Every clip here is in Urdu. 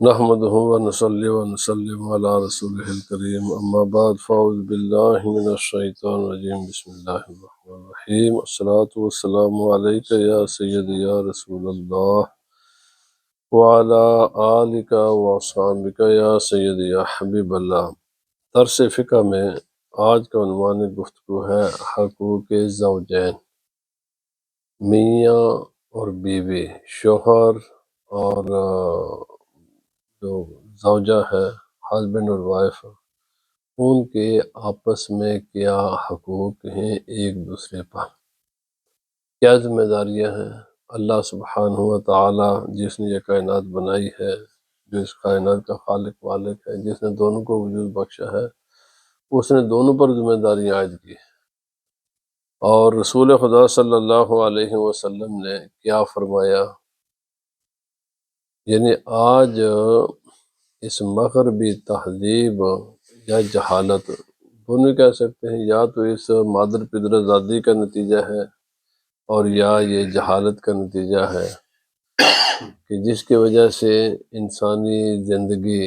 نحمده ونصلي ونسلم على رسوله الكريم اما بعد فاعوذ بالله من الشيطان الرجيم بسم الله الرحمن الرحيم الصلاة والسلام عليك يا سيدي يا رسول الله وعلى آلك وصحبك يا سيدي يا حبيب الله۔ درس فقہ میں آج کا عنوان گفتگو ہے حقوق زوجین، میاں اور بیوی، شوہر اور جو زوجہ ہے، ہسبینڈ اور وائف، ان کے آپس میں کیا حقوق ہیں ایک دوسرے پر، کیا ذمہ داریاں ہیں۔ اللہ سبحانہ و تعالی جس نے یہ کائنات بنائی ہے، جو اس کائنات کا خالق والق ہے، جس نے دونوں کو وجود بخشا ہے، اس نے دونوں پر ذمہ داریاں عائد کی ہیں۔ اور رسول خدا صلی اللہ علیہ وسلم نے کیا فرمایا، یعنی آج اس مغربی تہذیب یا جہالت دونوں کہہ سکتے ہیں، یا تو اس مادر پدر آزادی کا نتیجہ ہے اور یا یہ جہالت کا نتیجہ ہے کہ جس کی وجہ سے انسانی زندگی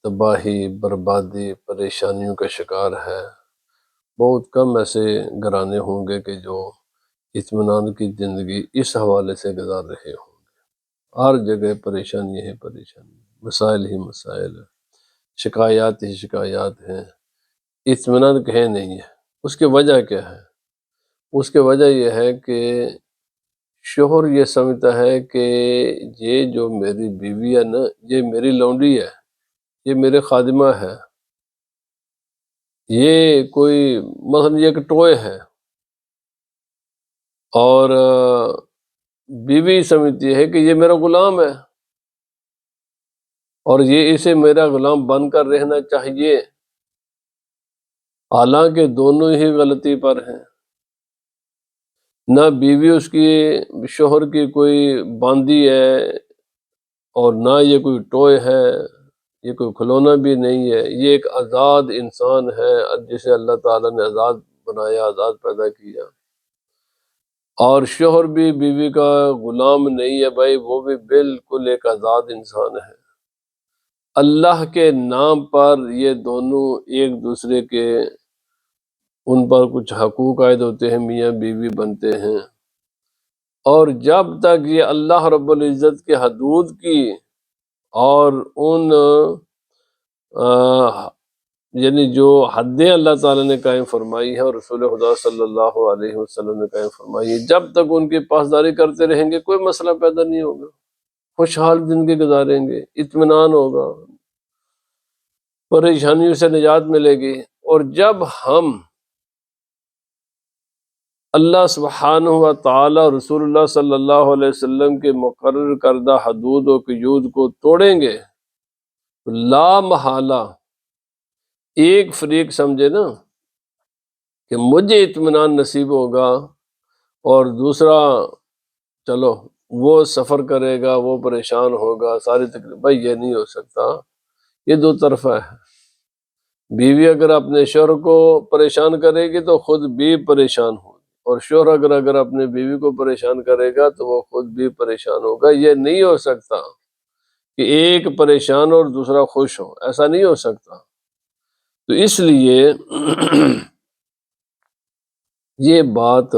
تباہی، بربادی، پریشانیوں کا شکار ہے۔ بہت کم ایسے گھرانے ہوں گے کہ جو اطمینان کی زندگی اس حوالے سے گزار رہے ہوں۔ ہر جگہ پریشانی ہے، پریشانی، مسائل ہی مسائل، شکایات ہی شکایات ہیں، اطمینان کہیں نہیں ہے۔ اس کی وجہ کیا ہے؟ اس کی وجہ یہ ہے کہ شوہر یہ سمجھتا ہے کہ یہ جو میری بیوی ہے نا، یہ میری لونڈی ہے، یہ میرے خادمہ ہے، یہ کوئی مثلا یہ ایک ٹوئے ہے، اور بیوی سمجھتی ہے کہ یہ میرا غلام ہے اور یہ اسے میرا غلام بن کر رہنا چاہیے، حالانکہ دونوں ہی غلطی پر ہیں۔ نہ بیوی اس کی شوہر کی کوئی باندی ہے اور نہ یہ کوئی ٹوئے ہے، یہ کوئی کھلونا بھی نہیں ہے، یہ ایک آزاد انسان ہے جسے اللہ تعالیٰ نے آزاد بنایا، آزاد پیدا کیا۔ اور شوہر بھی بیوی کا غلام نہیں ہے بھائی، وہ بھی بالکل ایک آزاد انسان ہے۔ اللہ کے نام پر یہ دونوں ایک دوسرے کے ان پر کچھ حقوق عائد ہوتے ہیں، میاں بیوی بنتے ہیں، اور جب تک یہ اللہ رب العزت کے حدود کی اور ان یعنی جو حدیں اللہ تعالیٰ نے قائم فرمائی ہے اور رسول خدا صلی اللہ علیہ وسلم نے قائم فرمائی ہے، جب تک ان کی پاسداری کرتے رہیں گے کوئی مسئلہ پیدا نہیں ہوگا، خوشحال زندگی گزاریں گے، اطمینان ہوگا، پریشانیوں سے نجات ملے گی۔ اور جب ہم اللہ سبحانہ و تعالی اور رسول اللہ صلی اللہ علیہ وسلم کے مقرر کردہ حدود و قیود کو توڑیں گے تو لا محالہ ایک فریق سمجھے نا کہ مجھے اطمینان نصیب ہوگا اور دوسرا چلو وہ سفر کرے گا، وہ پریشان ہوگا، ساری تکلیف، بھائی یہ نہیں ہو سکتا، یہ دو طرفہ ہے۔ بیوی اگر اپنے شوہر کو پریشان کرے گی تو خود بھی پریشان ہوگی، اور شوہر اگر اپنے بیوی کو پریشان کرے گا تو وہ خود بھی پریشان ہوگا۔ یہ نہیں ہو سکتا کہ ایک پریشان اور دوسرا خوش ہو، ایسا نہیں ہو سکتا۔ تو اس لیے یہ بات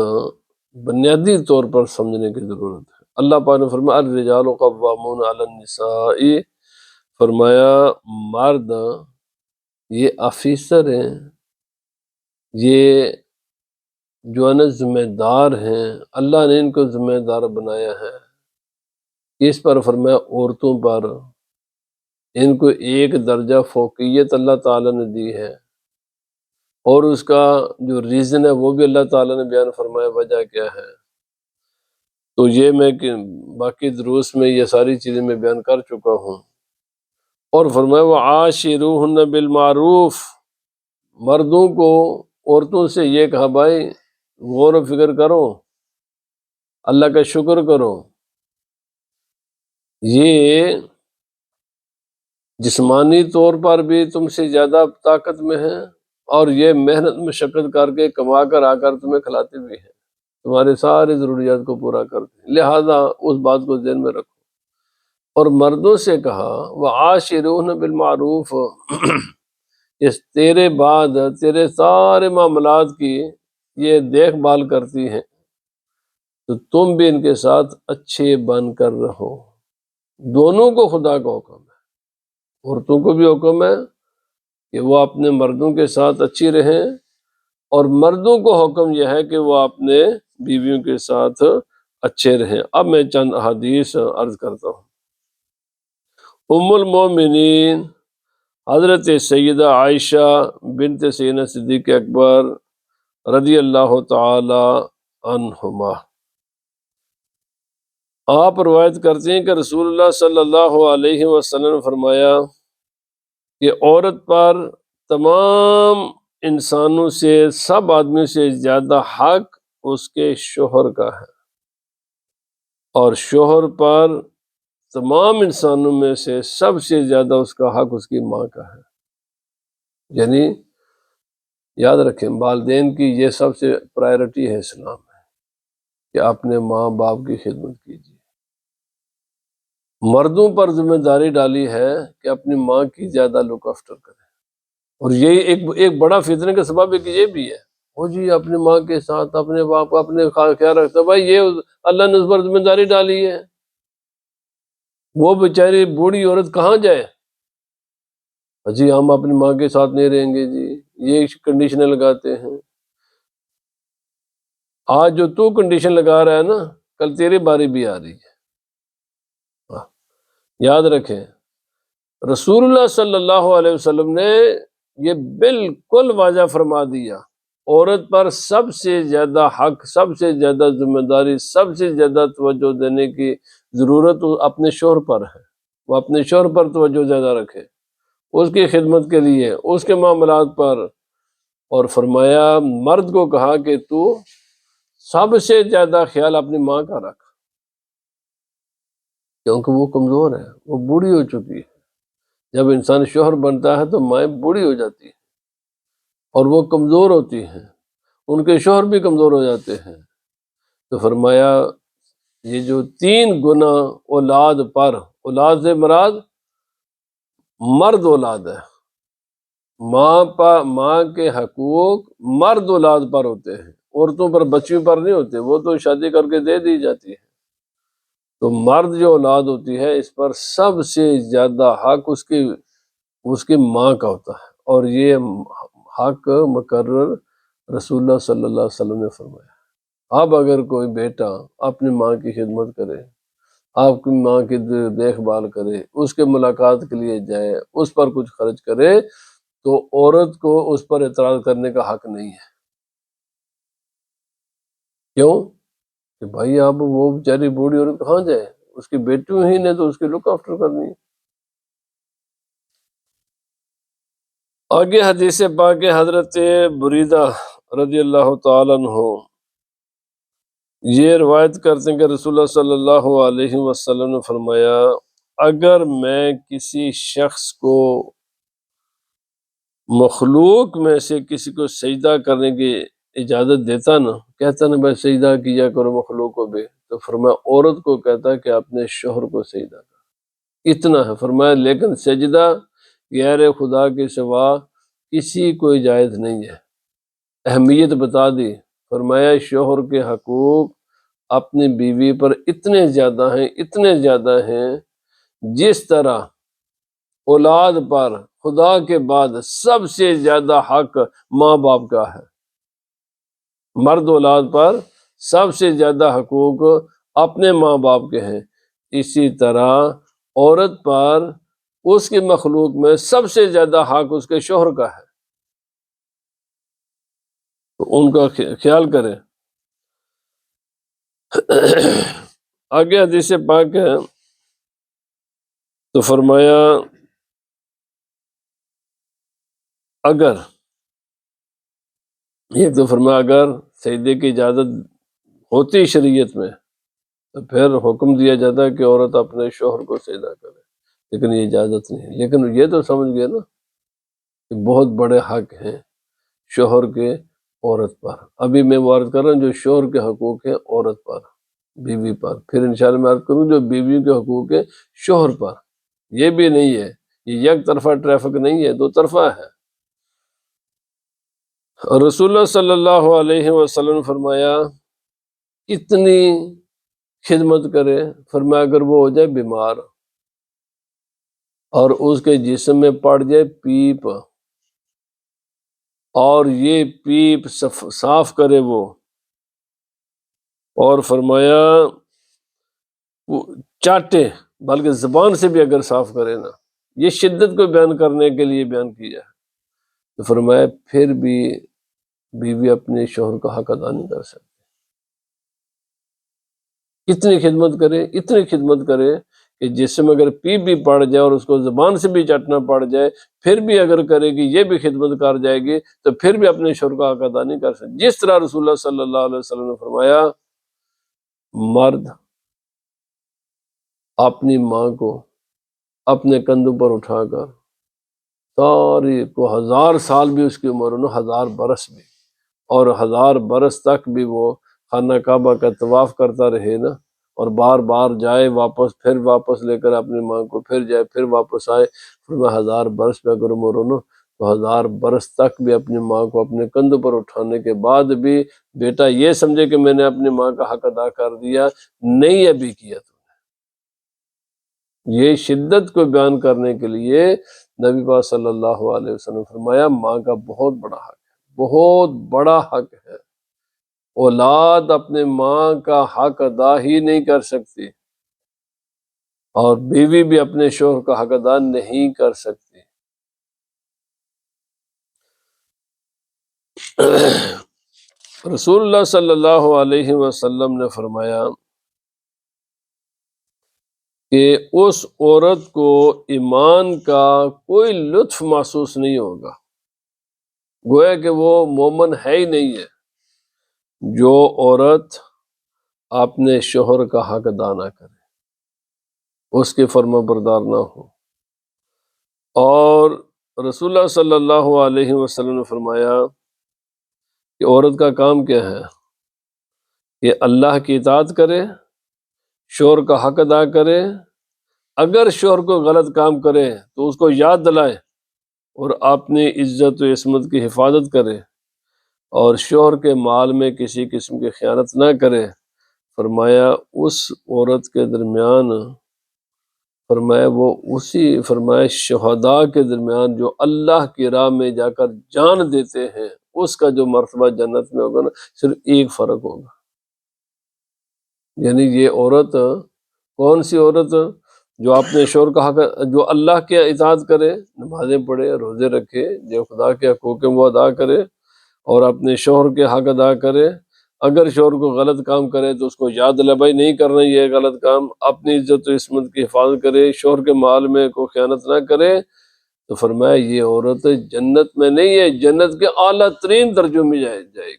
بنیادی طور پر سمجھنے کی ضرورت ہے۔ اللہ پاک نے فرمایا الرجال قوامون علی النساء، فرمایا مرد یہ آفیسر ہیں، یہ جو ہے نا ذمہ دار ہیں، اللہ نے ان کو ذمہ دار بنایا ہے۔ اس پر فرمایا عورتوں پر ان کو ایک درجہ فوقیت اللہ تعالیٰ نے دی ہے، اور اس کا جو ریزن ہے وہ بھی اللہ تعالیٰ نے بیان فرمایا، وجہ کیا ہے۔ تو یہ میں باقی دروس میں یہ ساری چیزیں میں بیان کر چکا ہوں۔ اور فرمایا وعاشروہن بالمعروف، مردوں کو عورتوں سے یہ کہا بھائی غور و فکر کرو، اللہ کا شکر کرو، یہ جسمانی طور پر بھی تم سے زیادہ طاقت میں ہیں اور یہ محنت مشقت کر کے کما کر آ کر تمہیں کھلاتے بھی ہیں، تمہارے سارے ضروریات کو پورا کرتے ہیں، لہذا اس بات کو ذہن میں رکھو۔ اور مردوں سے کہا وعاشرون بالمعروف، اس تیرے بعد تیرے سارے معاملات کی یہ دیکھ بھال کرتی ہیں، تو تم بھی ان کے ساتھ اچھے بن کر رہو۔ دونوں کو خدا کا حکم ہے، عورتوں کو بھی حکم ہے کہ وہ اپنے مردوں کے ساتھ اچھی رہیں، اور مردوں کو حکم یہ ہے کہ وہ اپنے بیویوں کے ساتھ اچھے رہیں۔ اب میں چند احادیث عرض کرتا ہوں۔ ام المومنین حضرت سیدہ عائشہ بنت سیدنا صدیق اکبر رضی اللہ تعالی عنہما، آپ روایت کرتے ہیں کہ رسول اللہ صلی اللہ علیہ وسلم نے فرمایا کہ عورت پر تمام انسانوں سے، سب آدمیوں سے زیادہ حق اس کے شوہر کا ہے، اور شوہر پر تمام انسانوں میں سے سب سے زیادہ اس کا حق اس کی ماں کا ہے۔ یعنی یاد رکھیں، والدین کی یہ سب سے پرائرٹی ہے اسلام میں، کہ اپنے ماں باپ کی خدمت کیجیے۔ مردوں پر ذمہ داری ڈالی ہے کہ اپنی ماں کی زیادہ لک آفٹر کریں، اور یہی ایک بڑا فتنے کا سبب ایک یہ بھی ہے، وہ جی اپنی ماں کے ساتھ اپنے باپ کا اپنے خیال رکھتا ہے۔ بھائی یہ اللہ نے اس پر ذمہ داری ڈالی ہے، وہ بیچاری بوڑھی عورت کہاں جائے؟ جی ہم اپنی ماں کے ساتھ نہیں رہیں گے جی، یہ کنڈیشنیں لگاتے ہیں۔ آج جو تو کنڈیشن لگا رہا ہے نا، کل تیری باری بھی آ رہی ہے۔ یاد رکھیں، رسول اللہ صلی اللہ علیہ وسلم نے یہ بالکل واضح فرما دیا، عورت پر سب سے زیادہ حق، سب سے زیادہ ذمہ داری، سب سے زیادہ توجہ دینے کی ضرورت اپنے شوہر پر ہے۔ وہ اپنے شوہر پر توجہ زیادہ رکھے، اس کی خدمت کے لیے، اس کے معاملات پر۔ اور فرمایا مرد کو کہا کہ تو سب سے زیادہ خیال اپنی ماں کا رکھ، کیونکہ وہ کمزور ہے، وہ بوڑھی ہو چکی ہے۔ جب انسان شوہر بنتا ہے تو مائیں بوڑھی ہو جاتی ہیں اور وہ کمزور ہوتی ہیں، ان کے شوہر بھی کمزور ہو جاتے ہیں۔ تو فرمایا یہ جو 3 گناہ اولاد پر، اولاد سے مراد مرد اولاد ہے، ماں کے حقوق مرد اولاد پر ہوتے ہیں، عورتوں پر بچیوں پر نہیں ہوتے، وہ تو شادی کر کے دے دی جاتی ہے۔ تو مرد جو اولاد ہوتی ہے اس پر سب سے زیادہ حق اس کی ماں کا ہوتا ہے، اور یہ حق مقرر رسول اللہ صلی اللہ علیہ وسلم نے فرمایا۔ اب اگر کوئی بیٹا اپنی ماں کی خدمت کرے، آپ کی ماں کی دیکھ بھال کرے، اس کے ملاقات کے لیے جائے، اس پر کچھ خرچ کرے، تو عورت کو اس پر اعتراض کرنے کا حق نہیں ہے۔ کیوں کہ بھائی اب وہ بیچاری بوڑھی عورت کہاں جائے، اس کی بیٹیوں ہی نے تو اس کی لک آفٹر کرنی ہے۔ آگے حدیث پاک حضرت بریدہ رضی اللہ تعالیٰ عنہ یہ روایت کرتے ہیں کہ رسول اللہ صلی اللہ علیہ وسلم نے فرمایا اگر میں کسی شخص کو مخلوق میں سے کسی کو سجدہ کرنے کی اجازت دیتا نا، کہتا نا بھائی سجدہ کیا کرو مخلوق کو بھی، تو فرمایا عورت کو کہتا کہ اپنے شوہر کو سجدہ کر، اتنا ہے۔ فرمایا لیکن سجدہ غیر خدا کے سوا کسی کو جائز نہیں ہے۔ اہمیت بتا دی، فرمایا شوہر کے حقوق اپنی بیوی پر اتنے زیادہ ہیں جس طرح اولاد پر خدا کے بعد سب سے زیادہ حق ماں باپ کا ہے۔ مرد اولاد پر سب سے زیادہ حقوق اپنے ماں باپ کے ہیں، اسی طرح عورت پر اس کی مخلوق میں سب سے زیادہ حق اس کے شوہر کا ہے۔ تو ان کا خیال کریں۔ آگے حدیث پاک ہے تو فرمایا اگر سجدے کی اجازت ہوتی شریعت میں تو پھر حکم دیا جاتا ہے کہ عورت اپنے شوہر کو سجدہ کرے، لیکن یہ اجازت نہیں ہے۔ لیکن یہ تو سمجھ گئے نا کہ بہت بڑے حق ہیں شوہر کے عورت پر۔ ابھی میں عرض کر رہا ہوں جو شوہر کے حقوق ہیں عورت پر۔ بیوی پر، پھر انشاءاللہ میں عرض کروں جو بیویوں کے حقوق ہے شوہر پر، یہ بھی نہیں ہے، یہ یک طرفہ ٹریفک نہیں ہے، دو طرفہ ہے۔ رسول اللہ صلی اللہ علیہ وسلم نے فرمایا کتنی خدمت کرے، فرمایا اگر وہ ہو جائے بیمار اور اس کے جسم میں پڑ جائے پیپ اور یہ پیپ صاف کرے وہ، اور فرمایا وہ چاٹے، بلکہ زبان سے بھی اگر صاف کرے نا، یہ شدت کو بیان کرنے کے لیے بیان کیا ہے، تو فرمایا پھر بھی بیوی اپنے شوہر کا حق ادا نہیں کر سکتی۔ کتنی خدمت کرے، اتنی خدمت کرے کہ جسم اگر پیپ بھی پڑ جائے اور اس کو زبان سے بھی چٹنا پڑ جائے، پھر بھی اگر کرے گی، یہ بھی خدمت کر جائے گی، تو پھر بھی اپنے شوہر کا حق ادا نہیں کر سکتی۔ جس طرح رسول اللہ صلی اللہ علیہ وسلم نے فرمایا مرد اپنی ماں کو اپنے کندھوں پر اٹھا کر ساری کو 1000 سال بھی اس کی عمر ہو، 1000 برس بھی، اور 1000 برس تک بھی وہ خانہ کعبہ کا طواف کرتا رہے نا، اور بار بار جائے واپس، پھر واپس لے کر اپنی ماں کو، پھر جائے پھر واپس آئے، پھر میں 1000 برس پہ اگر عمر ہو نا، تو 1000 برس تک بھی اپنی ماں کو اپنے کندھوں پر اٹھانے کے بعد بھی بیٹا یہ سمجھے کہ میں نے اپنی ماں کا حق ادا کر دیا، نہیں ابھی کیا تو۔ یہ شدت کو بیان کرنے کے لیے نبی پاک صلی اللہ علیہ وسلم نے فرمایا ماں کا بہت بڑا حق ہے، بہت بڑا حق ہے، اولاد اپنے ماں کا حق ادا ہی نہیں کر سکتی، اور بیوی بھی اپنے شوہر کا حق ادا نہیں کر سکتی۔ رسول اللہ صلی اللہ علیہ وسلم نے فرمایا کہ اس عورت کو ایمان کا کوئی لطف محسوس نہیں ہوگا، گویا کہ وہ مومن ہے ہی نہیں ہے، جو عورت اپنے شوہر کا حق ادا نہ کرے، اس کے فرما بردار نہ ہو۔ اور رسول اللہ صلی اللہ علیہ وسلم نے فرمایا کہ عورت کا کام کیا ہے کہ اللہ کی اطاعت کرے، شوہر کا حق ادا کرے، اگر شوہر کو غلط کام کرے تو اس کو یاد دلائے اور اپنی عزت و عصمت کی حفاظت کرے، اور شوہر کے مال میں کسی قسم کی خیانت نہ کرے۔ فرمایا اس عورت کے درمیان، فرمایا وہ اسی، فرمایا شہداء کے درمیان جو اللہ کی راہ میں جا کر جان دیتے ہیں، اس کا جو مرتبہ جنت میں ہوگا نا، صرف ایک فرق ہوگا۔ یعنی یہ عورت کون سی عورت؟ جو اپنے شوہر کا حق، جو اللہ کے اطاعت کرے، نمازیں پڑھے، روزے رکھے، جو خدا کے حقوق ہیں وہ ادا کرے، اور اپنے شوہر کے حق ادا کرے۔ اگر شوہر کو غلط کام کرے تو اس کو یاد دلائے بھائی نہیں کرنا یہ غلط کام، اپنی عزت و عصمت کی حفاظت کرے، شوہر کے مال میں کوئی خیانت نہ کرے، تو فرمایا یہ عورت جنت میں نہیں ہے، جنت کے اعلیٰ ترین درجوں میں جائے گی۔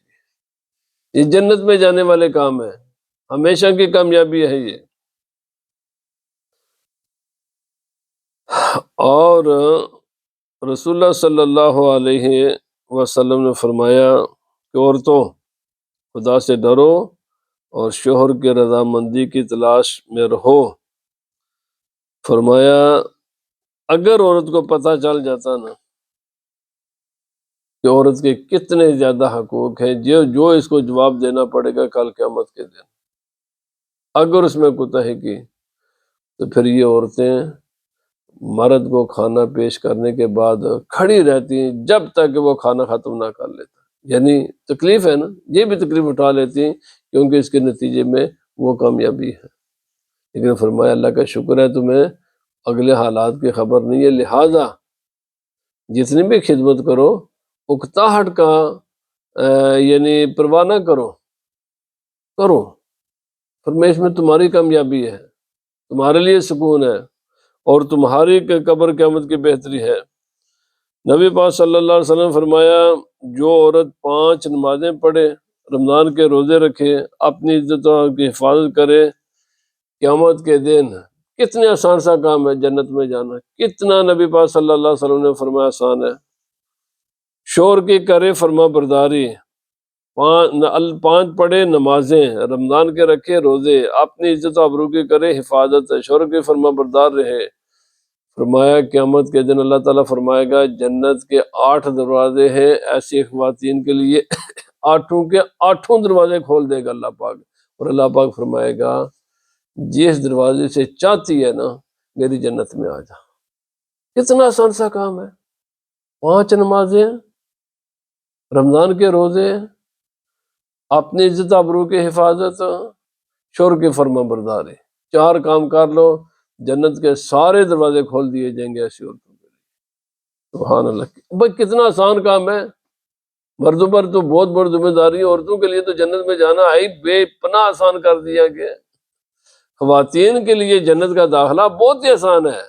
یہ جنت میں جانے والے کام ہے، ہمیشہ کی کامیابی ہے یہ۔ اور رسول اللہ صلی اللہ علیہ وسلم نے فرمایا کہ عورتوں خدا سے ڈرو اور شوہر کی رضامندی کی تلاش میں رہو۔ فرمایا اگر عورت کو پتہ چل جاتا نا کہ عورت کے کتنے زیادہ حقوق ہیں، جو اس کو جواب دینا پڑے گا کل قیامت کے دن، اگر اس میں کوتاہی کی، تو پھر یہ عورتیں مرد کو کھانا پیش کرنے کے بعد کھڑی رہتی ہیں جب تک کہ وہ کھانا ختم نہ کر لیتا۔ یعنی تکلیف ہے نا، یہ بھی تکلیف اٹھا لیتی ہیں کیونکہ اس کے نتیجے میں وہ کامیابی ہے۔ لیکن فرمایا اللہ کا شکر ہے تمہیں اگلے حالات کی خبر نہیں ہے، لہٰذا جتنی بھی خدمت کرو اکتاہٹ کا یعنی پرواہ نہ کرو، فرمایا اس میں تمہاری کامیابی ہے، تمہارے لیے سکون ہے، اور تمہاری قبر قیامت کی بہتری ہے۔ نبی پاک صلی اللہ علیہ وسلم فرمایا جو عورت 5 نمازیں پڑھے، رمضان کے روزے رکھے، اپنی عزت کی حفاظت کرے، قیامت کے دن کتنے آسان سا کام ہے جنت میں جانا، کتنا نبی پاک صلی اللہ علیہ وسلم نے فرمایا آسان ہے۔ شوہر کی کرے فرما برداری، پانچ پڑھے نمازیں، رمضان کے رکھے روزے، اپنی عزت و آبرو کی کرے حفاظت، شوہر کے فرما بردار رہے۔ فرمایا قیامت کے دن اللہ تعالیٰ فرمائے گا جنت کے 8 دروازے ہیں ایسی خواتین کے لیے، آٹھوں کے آٹھوں دروازے کھول دے گا اللہ پاک، اور اللہ پاک فرمائے گا جس دروازے سے چاہتی ہے نا میری جنت میں آ جا۔ کتنا آسان سا کام ہے، 5 نمازیں، رمضان کے روزے، اپنی عزت آبرو کی حفاظت، شوہر کی فرما برداری، 4 کام کر لو، جنت کے سارے دروازے کھول دیے جائیں گے ایسی عورتوں کے لیے۔ سبحان اللہ، بھائی کتنا آسان کام ہے۔ مردوں پر تو بہت بڑی ذمہ داری ہے، عورتوں کے لیے تو جنت میں جانا ہے بے پناہ آسان کر دیا گیا۔ خواتین کے لیے جنت کا داخلہ بہت ہی آسان ہے،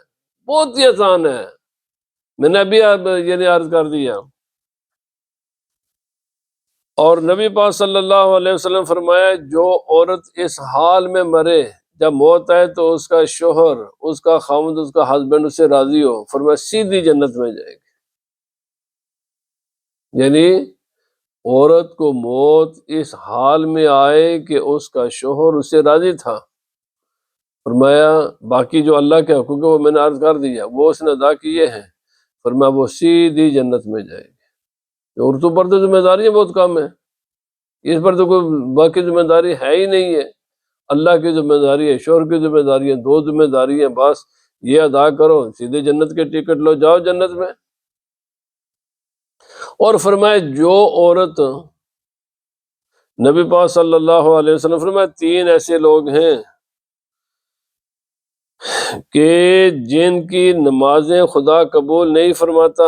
بہت ہی آسان ہے۔ میں نے ابھی یعنی عرض کر دیا۔ اور نبی پاک صلی اللہ علیہ وسلم فرمایا جو عورت اس حال میں مرے جب موت آئے تو اس کا شوہر، اس کا خاوند، اس کا ہسبینڈ اس سے راضی ہو، فرمایا سیدھی جنت میں جائے گی۔ یعنی عورت کو موت اس حال میں آئے کہ اس کا شوہر اس سے راضی تھا، فرمایا باقی جو اللہ کے حقوق ہے وہ میں نے عرض کر دیا، وہ اس نے ادا کیے ہیں، فرمایا وہ سیدھی جنت میں جائے گی۔ عورتوں پر تو ذمہ داریاں بہت کم ہیں، اس پر تو کوئی باقی ذمہ داری ہے ہی نہیں ہے۔ اللہ کی ذمہ داری ہے، شوہر کی ذمہ داری ہے، 2 ذمہ داری ہیں، بس یہ ادا کرو، سیدھے جنت کے ٹکٹ لو، جاؤ جنت میں۔ اور فرمایا جو عورت، نبی پاک صلی اللہ علیہ وسلم فرمایا 3 ایسے لوگ ہیں کہ جن کی نمازیں خدا قبول نہیں فرماتا،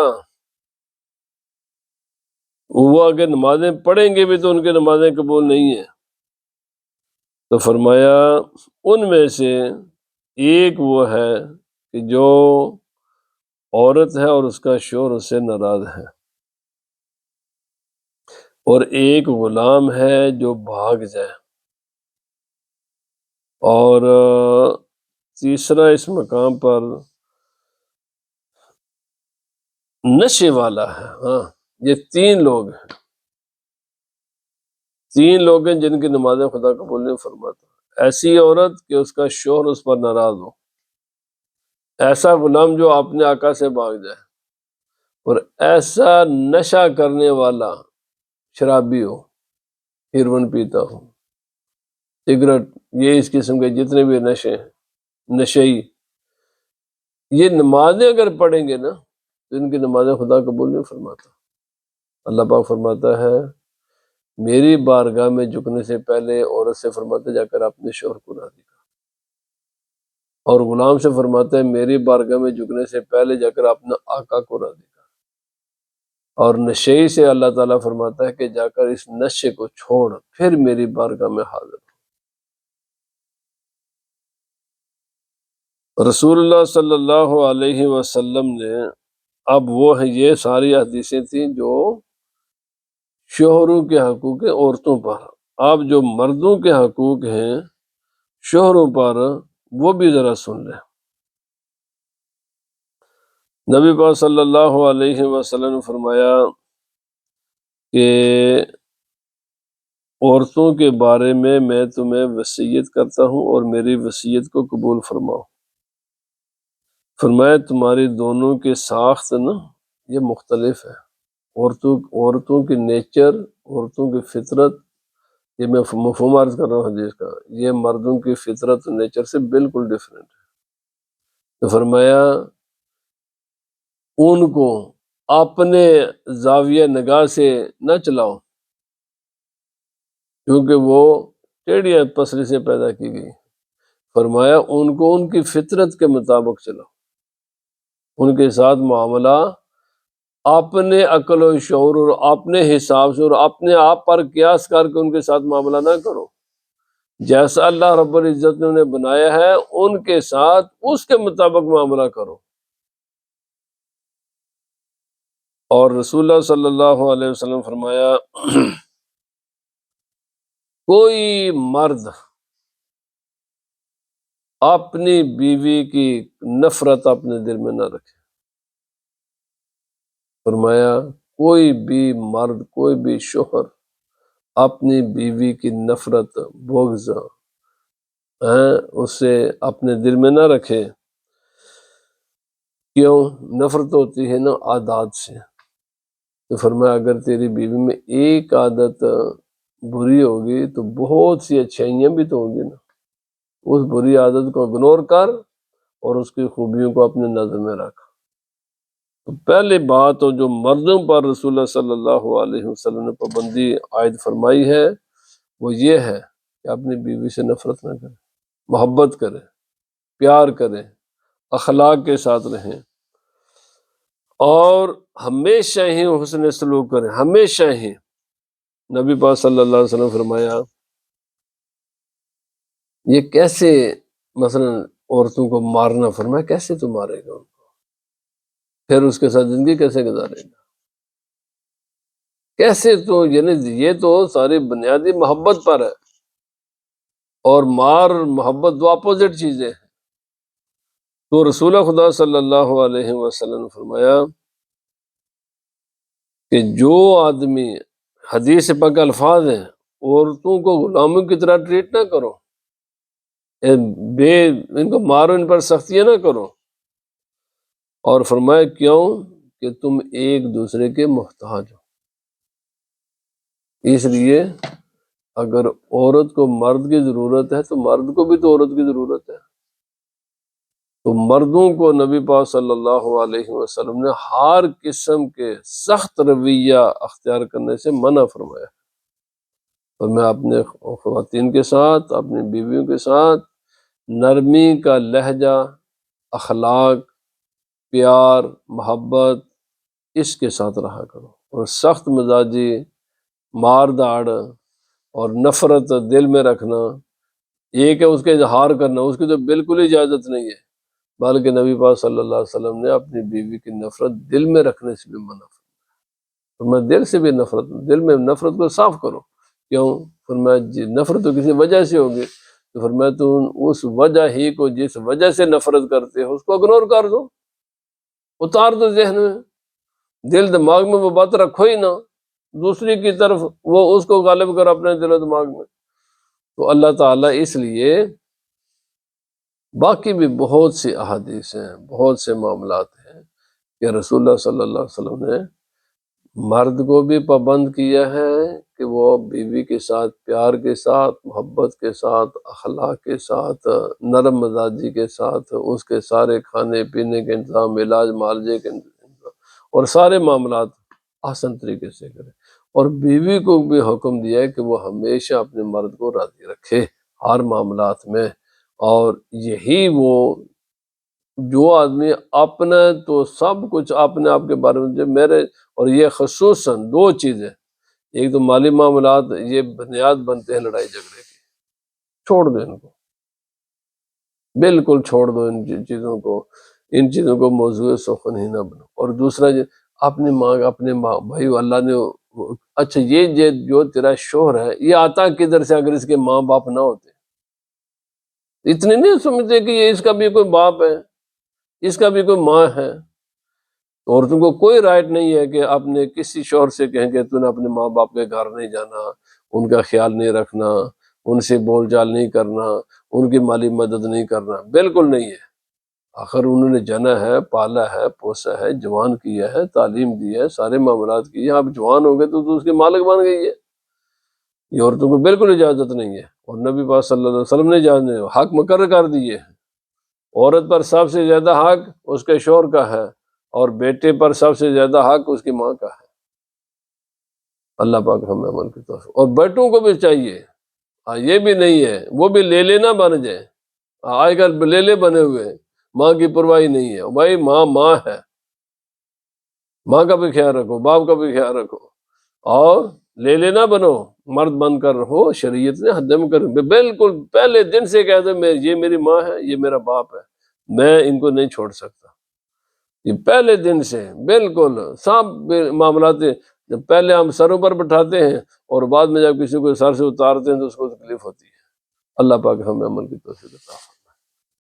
وہ اگر نمازیں پڑھیں گے بھی تو ان کی نمازیں قبول نہیں ہیں۔ تو فرمایا ان میں سے ایک وہ ہے کہ جو عورت ہے اور اس کا شوہر اس سے ناراض ہے، اور ایک غلام ہے جو بھاگ جائے، اور تیسرا اس مقام پر نشے والا ہے۔ ہاں، یہ 3 لوگ ہیں، 3 لوگ ہیں جن کی نمازیں خدا قبول نہیں فرماتا۔ ایسی عورت کہ اس کا شوہر اس پر ناراض ہو، ایسا غلام جو اپنے آقا سے بھاگ جائے، اور ایسا نشہ کرنے والا شرابی ہو، ہیروئن پیتا ہو، سگریٹ، یہ اس قسم کے جتنے بھی نشے ہیں، نشئی، یہ نمازیں اگر پڑھیں گے نا تو ان کی نمازیں خدا قبول نہیں فرماتا۔ اللہ پاک فرماتا ہے میری بارگاہ میں جھکنے سے پہلے عورت سے فرماتا ہے جا کر اپنے شوہر کو راضی کر، اور غلام سے فرماتا ہے میری بارگاہ میں جھکنے سے پہلے جا کر اپنا آقا کو راضی کر، اور نشئی سے اللہ تعالیٰ فرماتا ہے کہ جا کر اس نشے کو چھوڑ پھر میری بارگاہ میں حاضر ہو۔ رسول اللہ صلی اللہ علیہ وسلم نے، اب وہ ہیں، یہ ساری حدیثیں تھیں جو شوہروں کے حقوق ہیں عورتوں پر، اب جو مردوں کے حقوق ہیں شوہروں پر وہ بھی ذرا سن لیں۔ نبی پاک صلی اللہ علیہ وسلم نے فرمایا کہ عورتوں کے بارے میں تمہیں وصیت کرتا ہوں اور میری وصیت کو قبول فرماؤ۔ فرمایا تمہاری دونوں کے ساخت نا یہ مختلف ہے، عورتوں کی نیچر، عورتوں کی فطرت، یہ میں مفہوم عرض کر رہا ہوں حدیث کا، یہ مردوں کی فطرت نیچر سے بالکل ڈیفرنٹ ہے۔ تو فرمایا ان کو اپنے زاویہ نگاہ سے نہ چلاؤ، کیونکہ وہ ٹیڑھی پسری سے پیدا کی گئی۔ فرمایا ان کو ان کی فطرت کے مطابق چلاؤ، ان کے ساتھ معاملہ اپنے عقل و شعور اور اپنے حساب سے اور اپنے آپ پر قیاس کر کے ان کے ساتھ معاملہ نہ کرو، جیسا اللہ رب العزت نے انہیں بنایا ہے ان کے ساتھ اس کے مطابق معاملہ کرو۔ اور رسول اللہ صلی اللہ علیہ وسلم فرمایا کوئی مرد اپنی بیوی کی نفرت اپنے دل میں نہ رکھے۔ فرمایا کوئی بھی مرد، کوئی بھی شوہر اپنی بیوی کی نفرت بغض اسے اپنے دل میں نہ رکھے۔ کیوں؟ نفرت ہوتی ہے نا عادات سے۔ تو فرمایا اگر تیری بیوی میں ایک عادت بری ہوگی تو بہت سی اچھائیاں بھی تو ہوں گی نا، اس بری عادت کو اگنور کر اور اس کی خوبیوں کو اپنے نظر میں رکھ۔ تو پہلی بات جو مردوں پر رسول اللہ صلی اللہ علیہ وسلم نے پابندی عائد فرمائی ہے وہ یہ ہے کہ اپنی بیوی سے نفرت نہ کرے، محبت کرے، پیار کرے، اخلاق کے ساتھ رہیں، اور ہمیشہ ہی حسن سلوک کریں، ہمیشہ ہی۔ نبی پاک صلی اللہ علیہ وسلم فرمایا یہ کیسے مثلا عورتوں کو مارنا، فرمایا کیسے تو مارے گا ان کو، پھر اس کے ساتھ زندگی کیسے گزارے گا، کیسے؟ تو یعنی یہ تو ساری بنیادی محبت پر ہے، اور مار محبت دو اپوزٹ چیزیں ہیں۔ تو رسول خدا صلی اللہ علیہ وسلم نے فرمایا کہ جو آدمی، حدیث پاک الفاظ ہیں، عورتوں کو غلاموں کی طرح ٹریٹ نہ کرو، ان کو مارو، ان پر سختیاں نہ کرو، اور فرمایا کیوں؟ کہ تم ایک دوسرے کے محتاج ہو۔ اس لیے اگر عورت کو مرد کی ضرورت ہے تو مرد کو بھی تو عورت کی ضرورت ہے۔ تو مردوں کو نبی پاک صلی اللہ علیہ وسلم نے ہر قسم کے سخت رویہ اختیار کرنے سے منع فرمایا، اور میں اپنے خواتین کے ساتھ، اپنی بیویوں کے ساتھ نرمی کا لہجہ، اخلاق، پیار، محبت اس کے ساتھ رہا کرو، اور سخت مزاجی، مار داڑ اور نفرت دل میں رکھنا، یہ کہ اس کے اظہار کرنا، اس کی تو بالکل اجازت نہیں ہے، بلکہ نبی پاک صلی اللہ علیہ وسلم نے اپنی بیوی کی نفرت دل میں رکھنے سے بھی منع فرمایا۔ فرمایا دل سے بھی نفرت، دل میں نفرت کو صاف کرو۔ کیوں؟ فرمایا نفرت تو کسی وجہ سے ہوگی، تو فرمایا تم اس وجہ ہی کو، جس وجہ سے نفرت کرتے ہو، اس کو اگنور کر دو، اتار دو ذہن میں، دل دماغ میں وہ بات رکھو ہی نہ، دوسری کی طرف وہ اس کو غالب کرو اپنے دل و دماغ میں۔ تو اللہ تعالیٰ اس لیے باقی بھی بہت سی احادیث ہیں، بہت سے معاملات ہیں کہ رسول اللہ صلی اللہ علیہ وسلم نے مرد کو بھی پابند کیا ہے کہ وہ بیوی کے ساتھ پیار کے ساتھ، محبت کے ساتھ، اخلاق کے ساتھ، نرم مزاجی کے ساتھ اس کے سارے کھانے پینے کے انتظام، علاج معالجے کے انتظام، اور سارے معاملات آسان طریقے سے کرے۔ اور بیوی کو بھی حکم دیا ہے کہ وہ ہمیشہ اپنے مرد کو راضی رکھے ہر معاملات میں۔ اور یہی وہ جو آدمی اپنا تو سب کچھ اپنے آپ کے بارے میں، جو میرے، اور یہ خصوصاً دو چیزیں، ایک تو مالی معاملات، یہ بنیاد بنتے ہیں لڑائی جھگڑے کی، چھوڑ دو ان کو، بالکل چھوڑ دو ان چیزوں کو موضوع سخن ہی نہ بنو۔ اور دوسرا اپنی ماں، اپنے ماں بھائی، اللہ نے اچھا یہ جو تیرا شوہر ہے یہ آتا کدھر سے؟ اگر اس کے ماں باپ نہ ہوتے، اتنے نہیں سمجھتے کہ یہ اس کا بھی کوئی باپ ہے، اس کا بھی کوئی ماں ہے۔ عورتوں کو کوئی رائٹ نہیں ہے کہ اپنے کسی شوہر سے کہیں کہ تو نے اپنے ماں باپ کے گھر نہیں جانا، ان کا خیال نہیں رکھنا، ان سے بول چال نہیں کرنا، ان کی مالی مدد نہیں کرنا، بالکل نہیں ہے۔ آخر انہوں نے جنا ہے، پالا ہے، پوسا ہے، جوان کیا ہے، تعلیم دی ہے، سارے معاملات کی ہے، آپ جوان ہو گئے تو اس کے مالک بن گئی ہے۔ یہ عورتوں کو بالکل اجازت نہیں ہے، اور نبی پاک صلی اللہ علیہ وسلم نے اجازت حق مقرر کر دیے ہیں۔ عورت پر سب سے زیادہ حق اس کے شوہر کا ہے، اور بیٹے پر سب سے زیادہ حق اس کی ماں کا ہے۔ اللہ پاک ہمیں عمل کی توفیق۔ اور بیٹوں کو بھی چاہیے، یہ بھی نہیں ہے وہ بھی لے لینا بن جائے، آج کل لے لے بنے ہوئے، ماں کی پرواہی نہیں ہے۔ بھائی ماں ہے، ماں کا بھی خیال رکھو، باپ کا بھی خیال رکھو، اور لے لینا بنو، مرد بن کر رہو۔ شریعت نے حدم کر بالکل پہلے دن سے کہہ دو یہ میری ماں ہے، یہ میرا باپ ہے، میں ان کو نہیں چھوڑ سکتا۔ یہ پہلے دن سے بالکل سب معاملات پہلے ہم سروں پر بٹھاتے ہیں، اور بعد میں جب کسی کو سر سے اتارتے ہیں تو اس کو تکلیف ہوتی ہے۔ اللہ پاک ہمیں عمل کی توفیق عطا فرمائے۔